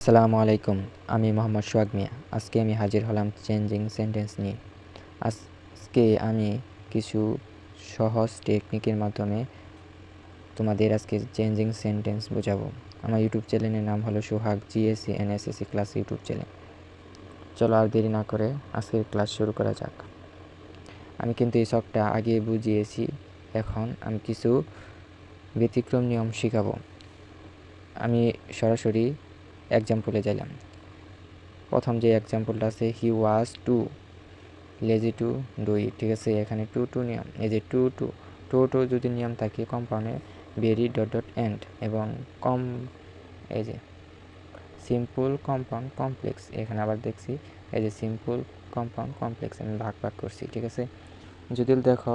আসসালামু আলাইকুম। আমি মোহাম্মদ সোহাগ মিয়া। আজকে আমি হাজির হলাম চেঞ্জিং সেন্টেন্স নিয়ে। আজকে আমি কিছু সহজ টেকনিকের মাধ্যমে তোমাদের আজকে চেঞ্জিং সেন্টেন্স বোঝাবো। আমার ইউটিউব চ্যানেলের নাম হলো Sohag GSC and SSC class YouTube channel. চলো আর দেরি না করে আজকের ক্লাস শুরু করা যাক। আমি কিন্তু এই শখটা আগে বুঝিয়েছি, এখন আমি কিছু ব্যতিক্রম নিয়ম শেখাবো। আমি সরাসরি এক্সাম্পলে যাইলাম। প্রথম যে এক্সাম্পলটা আছে, he was too lazy to do it. ঠিক আছে, এখানে টু নিয়ম। এই যে টু যদি নিয়ম থাকে কম্পাউন্ডে ভেরি ডট ডট এন্ড এবং এই যে সিম্পল কম্পাউন্ড কমপ্লেক্স, এখানে আবার দেখছি এই যে সিম্পল কম্পাউন্ড কমপ্লেক্স আমি ভাগ করছি। ঠিক আছে, যদি দেখো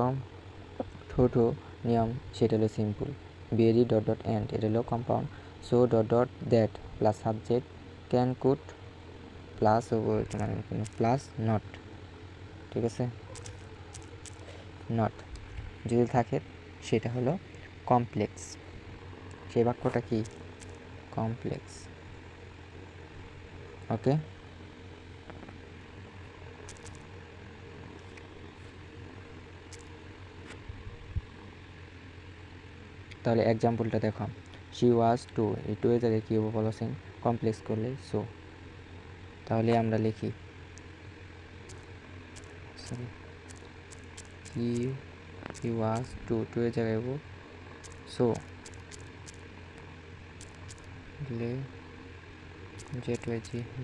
টু নিয়ম সেটা হলো simple, very dot dot and এটা হলো compound, so dot dot that plus subject can could plus plus not. ঠিক আছে, নট যদি থাকে সেটা হলো কমপ্লেক্স। সেই বাক্যটা কি? কমপ্লেক্স। ওকে, তাহলে এক্সাম্পলটা দেখো, শি ওয়াজ টু, এই টু এর জায়গায় কী হবে বলেছেন? কমপ্লেক্স করলে সো। তাহলে আমরা লিখি হি ওয়াজ টু এর জায়গায় হবো সো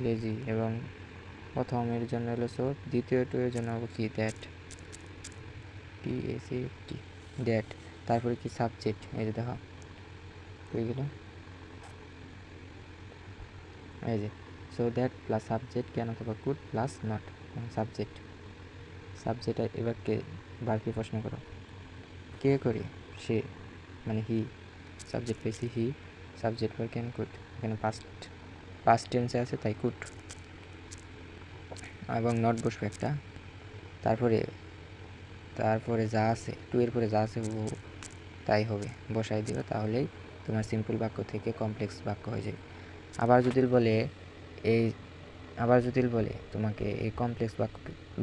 লেজি, এবং প্রথমের জন্য হলো সো, দ্বিতীয় টু এর জন্য হবো কি? That, T that. তারপরে কি? সাবজেক্ট। এই যে দেখো হয়ে গেল, এই যে সো দ্যাট প্লাস সাবজেক্ট কেন অথবা কুড প্লাস নট সাবজেক্ট। এবার কে বারকে প্রশ্ন করো, কে করে? সে, মানে হি। সাবজেক্ট পেয়েছি হি, সাবজেক্ট পর ক্যান কুড, এখানে পাস্ট টেন্সে আছে তাই কুড, এবং নট বসবে একটা। তারপরে যা আছে টু এর পরে যা আছে ও তাই হবে, বসাই দিবে, তাহলেই তোমার সিম্পল বাক্য থেকে কমপ্লেক্স বাক্য হয়ে যাবে। আবার যদি বলে তোমাকে এই কমপ্লেক্স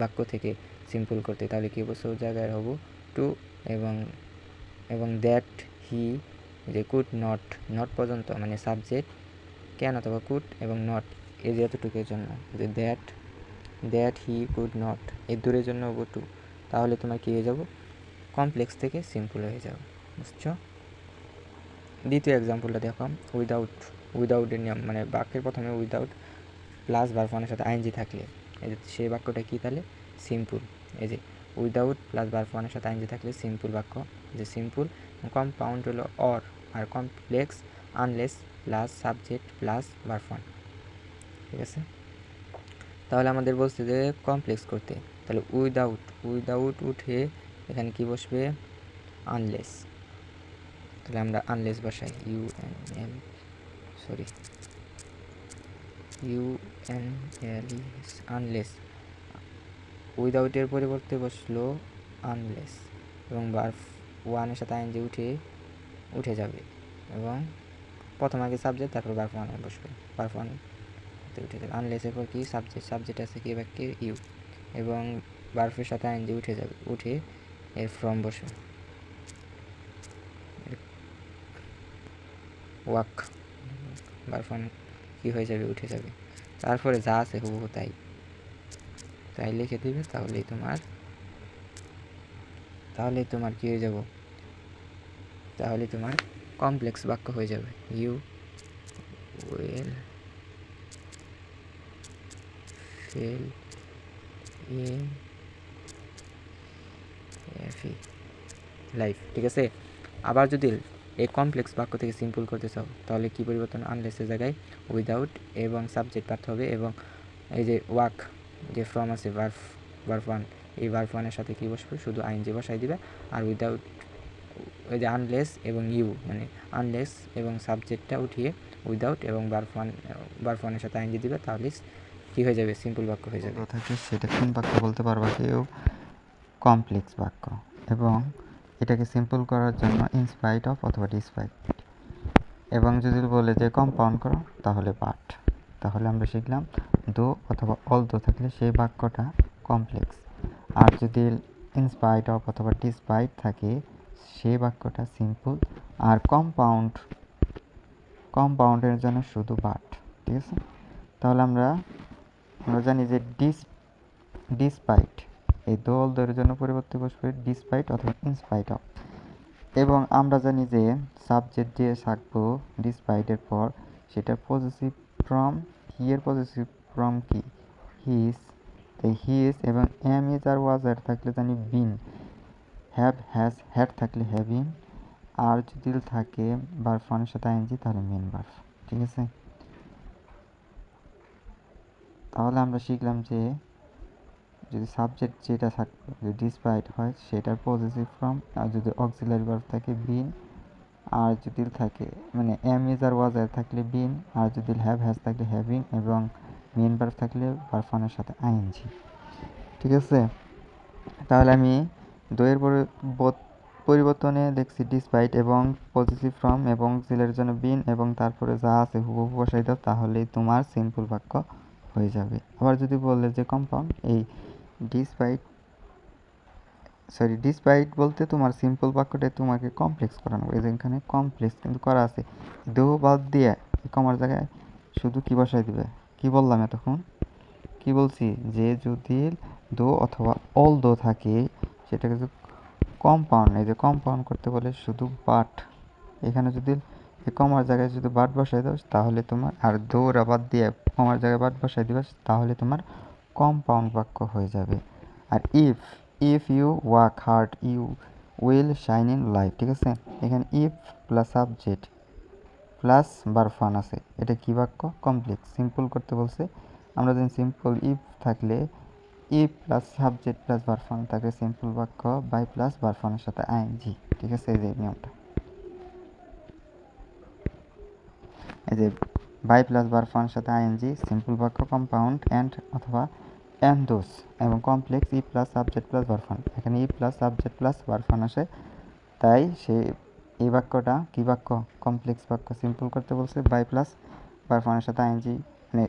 বাক্য থেকে সিম্পল করতে, তাহলে কি বলছো? জায়গায় হব টু এবং দ্যাট হি, যে কুড নট পর্যন্ত, মানে সাবজেক্ট ক্যান অথবা কুড এবং নট এই যে এতটুকুর জন্য, যে দ্যাট হি কুড নট এই দূরের জন্য হবো টু। তাহলে তোমার কী হয়ে যাব? কমপ্লেক্স থেকে সিম্পল হয়ে যাবে। বুঝছো? দ্বিতীয় এক্সাম্পলটা দেখো, উইদাউটের নিয়ম, মানে বাক্যের প্রথমে উইদাউট প্লাস ভার্ব ওয়ানের সাথে আইএনজি থাকলে এই যে সেই বাক্যটা কী? তাহলে সিম্পল। এই যে উইদাউট প্লাস ভার্ব ওয়ানের সাথে আইএনজি থাকলে সিম্পল বাক্য, যে সিম্পল। কম্পাউন্ড হলো অর, আর complex unless plus subject plus verb one. ঠিক আছে, তাহলে আমাদের বলছে যে কমপ্লেক্স করতে, তাহলে উইদাউট উঠে এখানে কি বসবে? আনলেস। তাহলে আমরা আনলেস বসাই, আনলেস। উইদাউটের পরিবর্তে বসলো আনলেস, এবং ভার্ব ওয়ানের সাথে আইএনজি উঠে যাবে, এবং প্রথম আগে সাবজেক্ট, তারপর ভার্ব ওয়ান বসবে, ভার্ব ওয়ান উঠে যাবে। আনলেসের পর কি? সাবজেক্ট আছে কি বাক্যে? ইউ, এবং ভার্বের সাথে আইএনজি উঠে এর ফ্রম বসবে, ওয়াক। ভার্ব ওয়ান কি হয়ে যাবে? উঠে যাবে। তারপরে যা আছে হুবহু তাই লিখে দিবে, তাহলেই তোমার কি হয়ে যাব? তাহলে তোমার কমপ্লেক্স বাক্য হয়ে যাবে। You will fail in life. ঠিক আছে, আবার যদি এই কমপ্লেক্স বাক্য থেকে সিম্পল করতে চাও, তাহলে কি পরিবর্তন? আনলেসের জায়গায় উইদাউট এবং সাবজেক্ট পাঠতে হবে, এবং এই যে ওয়াক, যে ফ্রম আছে ভার্ব ওয়ান, এই ভার্ব ওয়ানের সাথে কী বসবে? শুধু আইএনজি বসাই দিবে। আর উইদাউট, ওই যে আনলেস এবং ইউ, মানে আনলেস এবং সাবজেক্টটা উঠিয়ে উইদাউট এবং ভার্ব ওয়ানের সাথে আইএনজি দিবে, তাহলে কী হয়ে যাবে? সিম্পল বাক্য হয়ে যাবে। সেটা কোন বাক্য বলতে পারবা কেউ? কমপ্লেক্স বাক্য। এবং এটাকে সিম্পল করার জন্য ইনস্পাইট অফ অথবা ডিসপাইট, এবং যদি বলে যে কম্পাউন্ড করো তাহলে বাট। তাহলে আমরা শিখলাম দো অথবা অলদো থাকলে সেই বাক্যটা কমপ্লেক্স, আর যদি ইনস্পাইট অফ অথবা ডিসপাইট থাকে সেই বাক্যটা সিম্পল, আর কম্পাউন্ডের জন্য শুধু বাট। ঠিক আছে, তাহলে আমরা জানি যে ডিসপাইট এই দো অলদোর জন্য পরিবর্তে বসবে ডিসপাইট অথবা ইনস্পাইট অফ। এবং আমরা জানি যে সাবজেক্ট দিয়ে থাকবো ডিসপাইটের পর সেটা পজিটিভ ফ্রম, হি এর পজিটিভ ফ্রম কি হিজ, তাই হিজ, এবং এম ইজ আর ওয়াজ আর থাকলে জানি বিন, হ্যাভ হ্যাজ হ্যাড থাকলে হ্যাভিং, আর যদি থাকে ভার্ব ফর্মের সাথে আইএনজি তাহলে মেন ভার্ব। ঠিক আছে, তাহলে আমরা শিখলাম যে যদি সাবজেক্ট যেটা থাকবে যদি ডিসপাইট হয় সেটার পজিটিভ ফর্ম, আর যদি অক্সিলারি ভার্ব থাকে বিন, আর যদি থাকে মানে এম ইজ আর ওয়াজ আর থাকলে বিন, আর যদি হ্যাভ হ্যাজ থাকলে হ্যাভিং, এবং মেন ভার্ব থাকলে ভার্ব ফর্মের সাথে আইএনজি। ঠিক আছে, তাহলে আমি দইয়ের পরিবর্তনে দেখছি ডিসপাইট এবং পজিটিভ ফর্ম এবং অক্সিলারির জন্য বিন, এবং তারপরে যা আছে হুবহু বসাই দাও, তাহলেই তোমার সিম্পল বাক্য হয়ে যাবে। আবার যদি বললে যে কম্পাউন্ড, এই ডিসপাইট বলতে তোমার সিম্পল বাক্যটাই তোমাকে কমপ্লেক্স করানো, এই যে এখানে কমপ্লেক্স কিন্তু করা আছে, দো বাদ দিয়ে কমার জায়গায় শুধু কি বসাই দিবে, কি বললাম এতক্ষণ, কি বলছি যে যদি দো অথবা অল দো থাকে সেটাকে যদি কম্পাউন্ড, এই যে কম্পাউন্ড করতে বলে শুধু বাট, এখানে যদি কমার জায়গায় যদি বাট বসাই দাও তাহলে তোমার, আর দৌড়া বাদ দিয়ে কমার জায়গায় বাট বসাই দিবা তাহলে তোমার কম্পাউন্ড বাক্য হয়ে যাবে। আর if you work hard you will shine in life. ঠিক আছে, এখানে if plus subject plus verb form আছে, এটা কি বাক্য কমপ্লেক্স। সিম্পল করতে বলছে, আমরা জানি সিম্পল ইফ থাকলে if plus subject plus verb form থাকলে সিম্পল বাক্য বাই প্লাস ভার্ব ফর্মের সাথে আইএনজি। ঠিক আছে, এই যে নিয়মটা, এই যে বাই প্লাস ভার্ব ফর্মের সাথে আইএনজি সিম্পল বাক্য কম্পাউন্ড এন্ড অথবা এন্ডোস, এবং কমপ্লেক্স ই plus subject plus verb form, এখানে ই plus subject plus verb form আসে, তাই এই বাক্যটা কি বাক্য কমপ্লেক্স বাক্য। সিম্পল করতে বলছে বাই প্লাস ভার্ব ফর্মের সাথে আইএনজি, মানে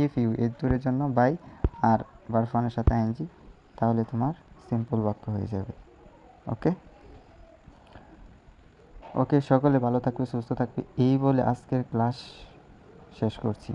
ইফ ইউ এর দূরের জন্য বাই আর ভার্ব ফর্মের সাথে আইএনজি, তাহলে তোমার সিম্পল বাক্য হয়ে যাবে। ওকে ওকে, সকলে ভালো থাকবে, সুস্থ থাকবে, এই বলে আজকের ক্লাস শেষ করছি।